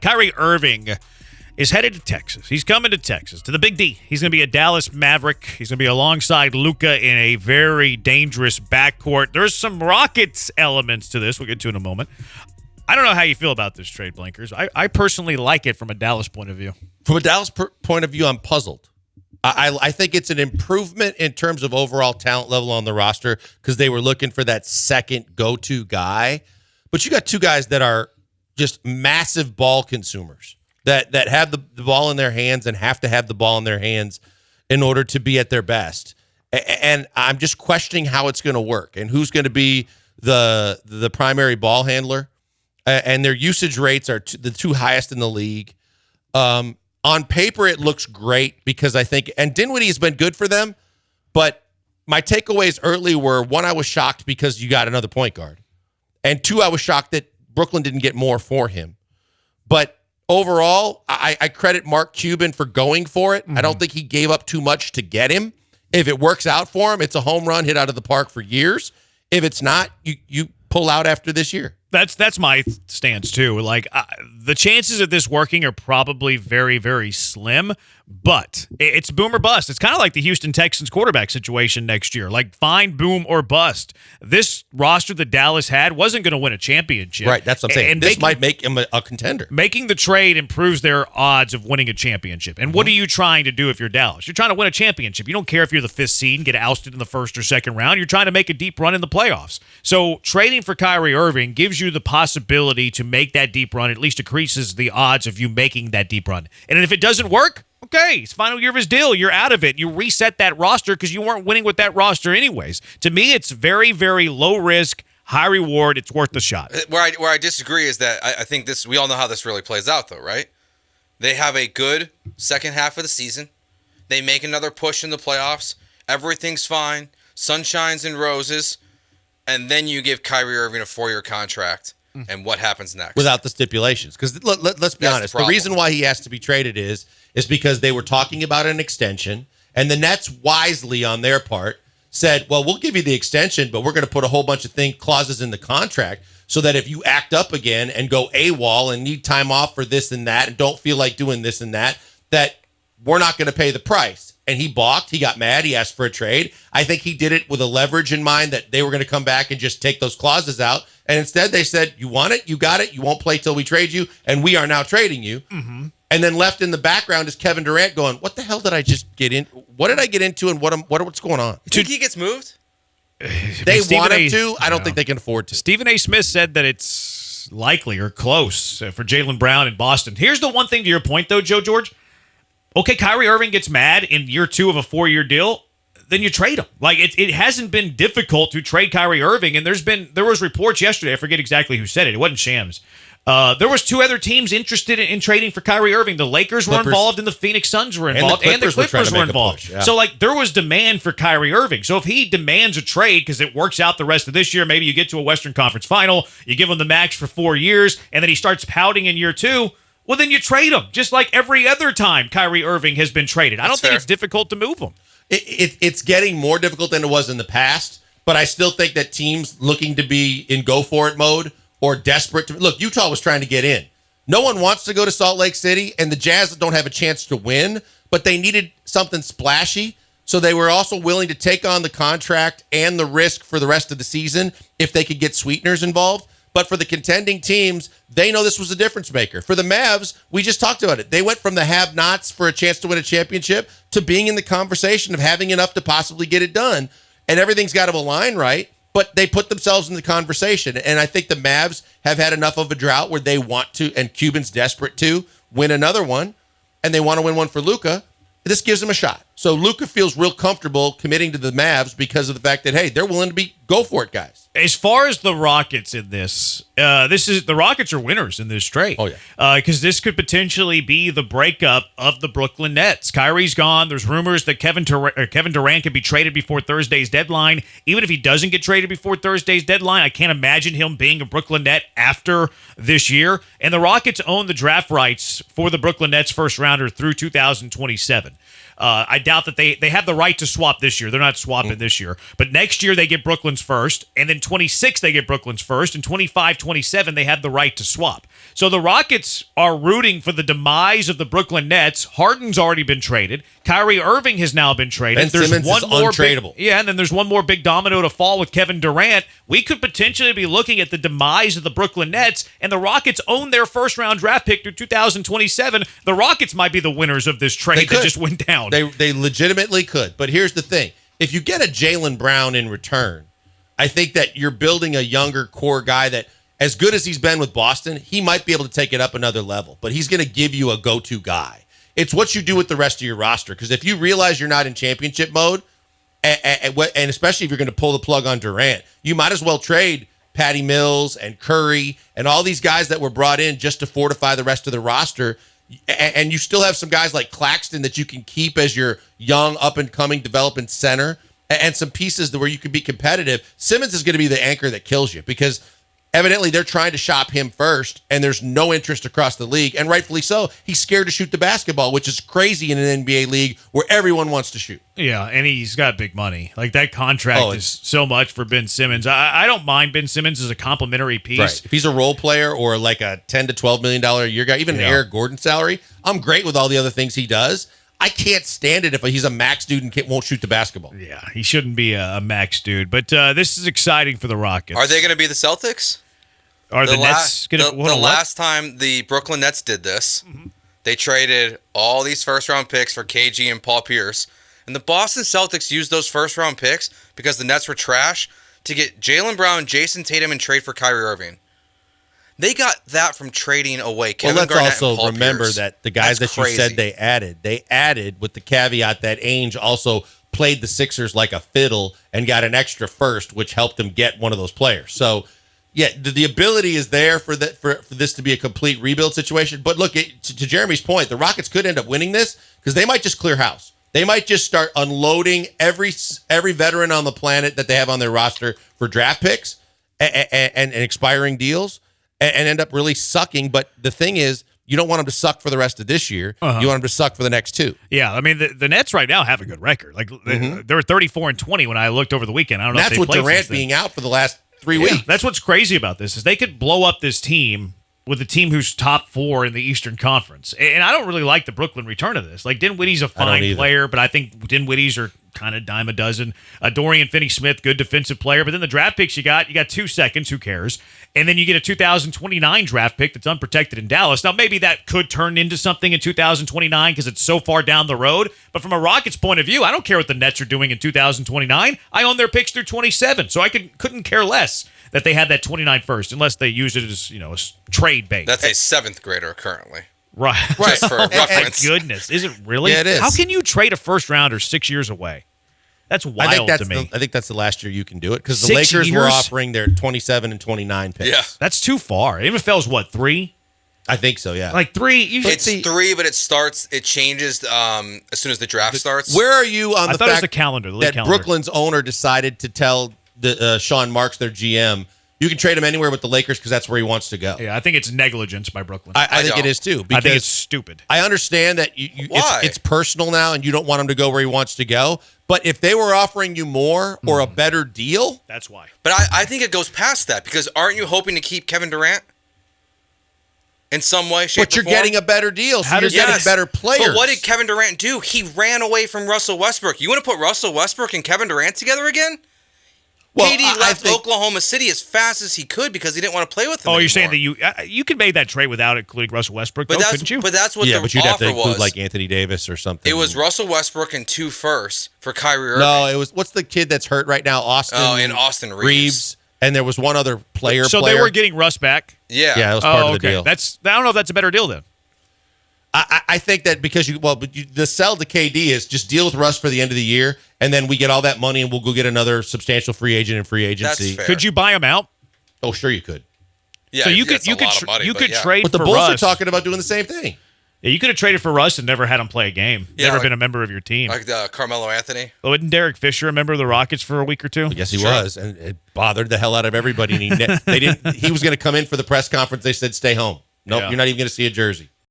Kyrie Irving is headed to Texas. He's coming to Texas, to the Big D. He's going to be a Dallas Maverick. He's going to be alongside Luka in a very dangerous backcourt. There's some Rockets elements to this. We'll get to in a moment. I don't know how you feel about this trade, Blinkers. I personally like it from a Dallas point of view. From a Dallas point of view, I'm puzzled. I think it's an improvement in terms of overall talent level on the roster because they were looking for that second go-to guy. But you got two guys that are just massive ball consumers that have the ball in their hands and have to have the ball in their hands in order to be at their best. And I'm just questioning how it's going to work and who's going to be the primary ball handler. And their usage rates are the two highest in the league. On paper, it looks great because I think, and Dinwiddie has been good for them, but my takeaways early were, one, I was shocked because you got another point guard. And two, I was shocked that Brooklyn didn't get more for him. But overall, I credit Mark Cuban for going for it. Mm-hmm. I don't think he gave up too much to get him. If it works out for him, it's a home run hit out of the park for years. If it's not, you pull out after this year. That's my stance too. Like the chances of this working are probably very, very slim, but it's boom or bust. It's kind of like the Houston Texans quarterback situation next year. Like find boom or bust. This roster that Dallas had wasn't going to win a championship. Right, that's what I'm saying. And this might make him a contender. Making the trade improves their odds of winning a championship. And what are you trying to do if you're Dallas? You're trying to win a championship. You don't care if you're the fifth seed and get ousted in the first or second round. You're trying to make a deep run in the playoffs. So trading for Kyrie Irving gives you the possibility to make that deep run, at least increases the odds of you making that deep run. And if it doesn't work, okay, it's final year of his deal. You're out of it. You reset that roster because you weren't winning with that roster anyways. To me, it's very, very low risk, high reward. It's worth the shot. Where I disagree is that I think this. We all know how this really plays out, though, right? They have a good second half of the season. They make another push in the playoffs. Everything's fine. Sunshines and roses. And then you give Kyrie Irving a 4-year contract. And what happens next? Without the stipulations. Because let's be honest. The reason why he has to be traded is because they were talking about an extension. And the Nets, wisely on their part, said, well, we'll give you the extension, but we're going to put a whole bunch of clauses in the contract so that if you act up again and go AWOL and need time off for this and that and don't feel like doing this and that we're not going to pay the price. And he balked. He got mad. He asked for a trade. I think he did it with a leverage in mind that they were going to come back and just take those clauses out. And instead they said, you want it? You got it. You won't play till we trade you. And we are now trading you. Mm-hmm. And then left in the background is Kevin Durant going, what the hell did I just get in? What did I get into and what's going on? You think he gets moved? They want him to. I don't think they can afford to. Stephen A. Smith said that it's likely or close for Jaylen Brown in Boston. Here's the one thing to your point, though, Joe George. Okay, Kyrie Irving gets mad in year 2 of a 4-year deal, then you trade him. Like it hasn't been difficult to trade Kyrie Irving, and there was reports yesterday. I forget exactly who said it. It wasn't Shams. There was 2 other teams interested in trading for Kyrie Irving. The Lakers were involved, and the Phoenix Suns were involved, and the Clippers were involved. Yeah. So there was demand for Kyrie Irving. So if he demands a trade because it works out the rest of this year, maybe you get to a Western Conference final, you give him the max for 4 years, and then he starts pouting in year 2. Well, then you trade him, just like every other time Kyrie Irving has been traded. I don't think it's difficult to move him. It's getting more difficult than it was in the past, but I still think that teams looking to be in go-for-it mode or desperate to... Look, Utah was trying to get in. No one wants to go to Salt Lake City, and the Jazz don't have a chance to win, but they needed something splashy, so they were also willing to take on the contract and the risk for the rest of the season if they could get sweeteners involved. But for the contending teams, they know this was a difference maker. For the Mavs, we just talked about it. They went from the have-nots for a chance to win a championship to being in the conversation of having enough to possibly get it done. And everything's got to align right, but they put themselves in the conversation. And I think the Mavs have had enough of a drought where they want to, and Cuban's desperate to, win another one, and they want to win one for Luka. This gives them a shot. So Luka feels real comfortable committing to the Mavs because of the fact that, hey, they're willing to be go-for-it guys. As far as the Rockets in this the Rockets are winners in this trade. Oh, yeah. Because this could potentially be the breakup of the Brooklyn Nets. Kyrie's gone. There's rumors that Kevin Durant could be traded before Thursday's deadline. Even if he doesn't get traded before Thursday's deadline, I can't imagine him being a Brooklyn Net after this year. And the Rockets own the draft rights for the Brooklyn Nets first rounder through 2027. I doubt that they have the right to swap this year. They're not swapping this year. But next year, they get Brooklyn's Brooklyn's first, and then 26 they get Brooklyn's first, and 25, 27 they have the right to swap. So the Rockets are rooting for the demise of the Brooklyn Nets. Harden's already been traded. Kyrie Irving has now been traded. Ben Simmons is untradeable. And then there's one more big domino to fall with Kevin Durant. We could potentially be looking at the demise of the Brooklyn Nets, and the Rockets own their first-round draft pick through 2027. The Rockets might be the winners of this trade that just went down. They legitimately could. But here's the thing. If you get a Jaylen Brown in return, I think that you're building a younger core guy that, as good as he's been with Boston, he might be able to take it up another level. But he's going to give you a go-to guy. It's what you do with the rest of your roster. Because if you realize you're not in championship mode, and especially if you're going to pull the plug on Durant, you might as well trade Patty Mills and Curry and all these guys that were brought in just to fortify the rest of the roster. And you still have some guys like Claxton that you can keep as your young, up-and-coming development center, and some pieces where you can be competitive. Simmons is going to be the anchor that kills you because evidently they're trying to shop him first, and there's no interest across the league, and rightfully so. He's scared to shoot the basketball, which is crazy in an NBA league where everyone wants to shoot. Yeah, and he's got big money. Like, that contract is so much for Ben Simmons. I don't mind Ben Simmons as a complimentary piece. Right. If he's a role player or like a $10 to $12 million a year guy, even an Eric Gordon salary, I'm great with all the other things he does. I can't stand it if he's a max dude and won't shoot the basketball. Yeah, he shouldn't be a max dude. But this is exciting for the Rockets. Are they going to be the Celtics? Are the Nets going to? The last time the Brooklyn Nets did this, they traded all these first-round picks for KG and Paul Pierce. And the Boston Celtics used those first-round picks because the Nets were trash to get Jaylen Brown, Jason Tatum, and trade for Kyrie Irving. They got that from trading away Kevin Garnett and Paul also remember Pierce. that the guys That's that you crazy. said they added with the caveat that Ainge also played the Sixers like a fiddle and got an extra first, which helped them get one of those players. So, yeah, the ability is there for this to be a complete rebuild situation. But look, to Jeremy's point, the Rockets could end up winning this because they might just clear house. They might just start unloading every veteran on the planet that they have on their roster for draft picks and expiring deals and end up really sucking. But the thing is, you don't want them to suck for the rest of this year. You want them to suck for the next two. Yeah, I mean, the Nets right now have a good record. Like, they were 34-20 when I looked over the weekend. I don't know if they played Durant since then. being out for the last 3 weeks. That's what's crazy about this is they could blow up this team with a team who's top 4 in the Eastern Conference. And I don't really like the Brooklyn return of this. Like, Dinwiddie's a fine player, but I think Dinwiddie's are kind of dime a dozen. Dorian Finney-Smith, good defensive player. But then the draft picks you got 2 seconds, who cares? And then you get a 2029 draft pick that's unprotected in Dallas. Now, maybe that could turn into something in 2029 because it's so far down the road. But from a Rockets point of view, I don't care what the Nets are doing in 2029. I own their picks through 27, so I couldn't care less that they had that 29 first, unless they use it as a trade bait. That's a 7th grader currently. Right. Just for reference. My goodness. Is it really? Yeah, it is. How can you trade a first rounder 6 years away? That's wild to me. I think that's the last year you can do it because the 6 Lakers were years? offering their 27 and 29 picks. Yeah. That's too far. MFL's what, 3? I think so, yeah. Like 3? It's 3, but it changes as soon as the draft starts. Where are you on I the thought it was fact the calendar, the league that calendar. Brooklyn's owner decided to tell Sean Marks, their GM, you can trade him anywhere but the Lakers because that's where he wants to go? Yeah, I think it's negligence by Brooklyn. I think it is too. I think it's stupid. I understand that Why? it's personal now and you don't want him to go where he wants to go. But if they were offering you more or a better deal, That's why. But I think it goes past that because aren't you hoping to keep Kevin Durant in some way, shape, but you're or form? getting a better deal, so you're Yes. getting better players. But what did Kevin Durant do? He ran away from Russell Westbrook. You want to put Russell Westbrook and Kevin Durant together again? Well, KD I left think- Oklahoma City as fast as he could because he didn't want to play with him Oh, anymore. you're saying that you could make that trade without including Russell Westbrook, though, couldn't you? But that's what yeah, the but you'd have offer to include was. like Anthony Davis or something. It was Russell Westbrook and 2 firsts for Kyrie Irving. No, it was what's the kid that's hurt right now? and Austin Reeves. And there was one other player. So they were getting Russ back? Yeah. Yeah, that was part of the okay. deal. I don't know if that's a better deal then. I think that because the sell to KD is just deal with Russ for the end of the year, and then we get all that money, and we'll go get another substantial free agent in free agency. That's fair. Could you buy him out? Oh, sure you could. Yeah, So you that's could a lot of money, you but could yeah. trade But the for Bulls Russ. are talking about doing the same thing. Yeah, you could have traded for Russ and never had him play a game. Yeah, Never like- been a member of your team. Like Carmelo Anthony. Well, wasn't Derek Fisher a member of the Rockets for a week or 2? Yes, he Sure. was, and it bothered the hell out of everybody. And they didn't. He was going to come in for the press conference. They said, "Stay home. Nope, Yeah. you're not even going to see a jersey."